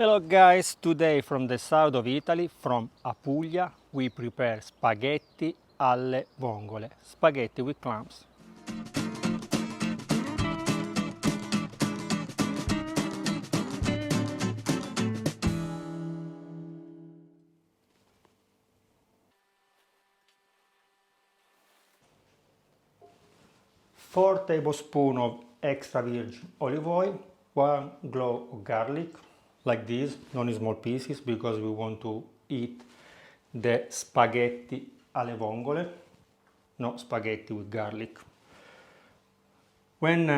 Hello guys, today from the south of Italy, from Apulia, we prepare spaghetti alle vongole, spaghetti with clams. Four tablespoons of extra virgin olive oil, 1 clove of garlic, like this, not in small pieces, because we want to eat the spaghetti alle vongole, not spaghetti with garlic. When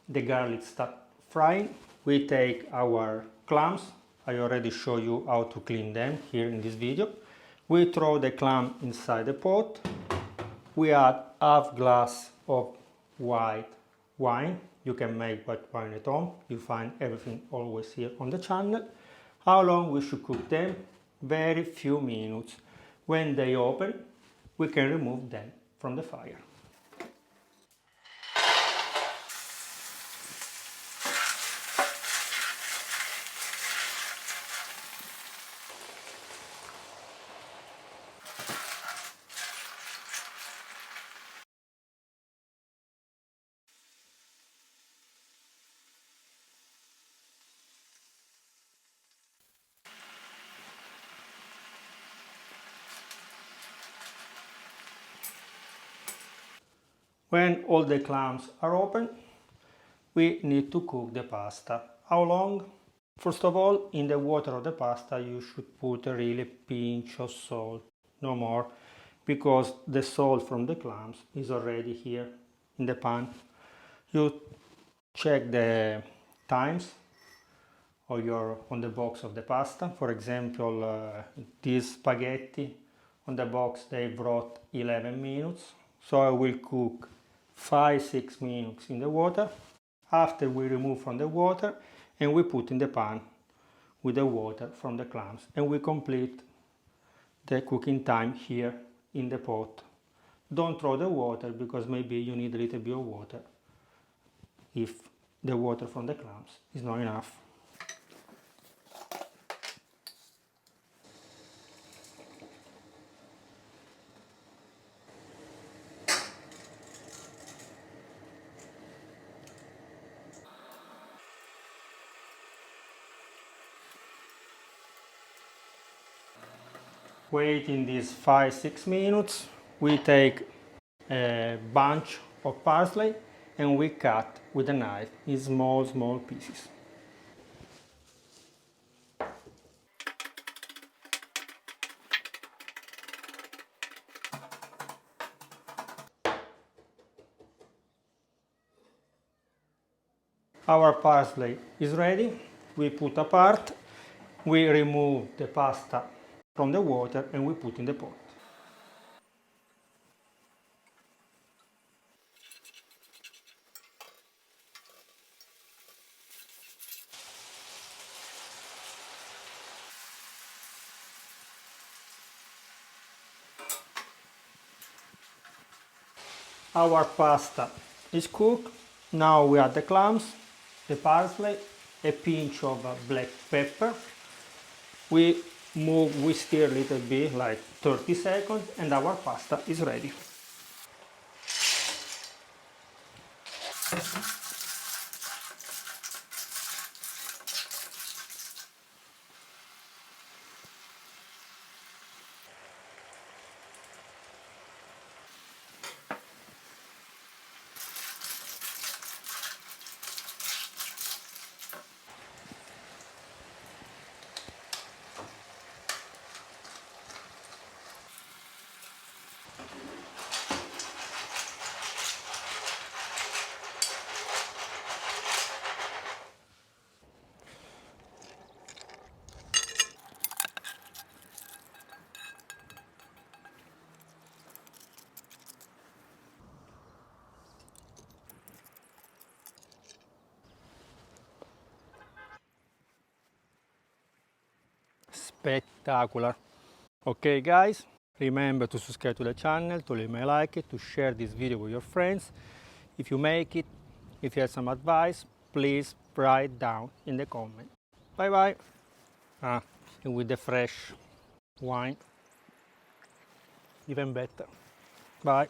the garlic starts frying, we take our clams. I already show you how to clean them here in this video. We throw the clam inside the pot. We add half glass of white wine. You can make white wine at home. You find everything always here on the channel. How long we should cook them? Very few minutes. When they open, we can remove them from the fire. When all the clams are open, we need to cook the pasta. How long? First of all, in the water of the pasta you should put a really pinch of salt, no more, because the salt from the clams is already here in the pan. You check the times on the box of the pasta. For example, this spaghetti on the box they brought 11 minutes, so I will cook 5-6 minutes in the water. After we remove from the water and we put in the pan with the water from the clams, and we complete the cooking time here in the pot. Don't throw the water, because maybe you need a little bit of water if the water from the clams is not enough. Waiting these 5-6 minutes, we take a bunch of parsley and we cut with a knife in small pieces. Our parsley is ready. We put apart, we remove the pasta from the water and we put in the pot. Our pasta is cooked. Now we add the clams, the parsley, a pinch of black pepper. We stir a little bit, like 30 seconds, and our pasta is ready. Spectacular. Okay guys, remember to subscribe to the channel, to leave me a like, to share this video with your friends. If you make it, if you have some advice, please write down in the comment. Bye bye. And with the fresh wine, even better. Bye.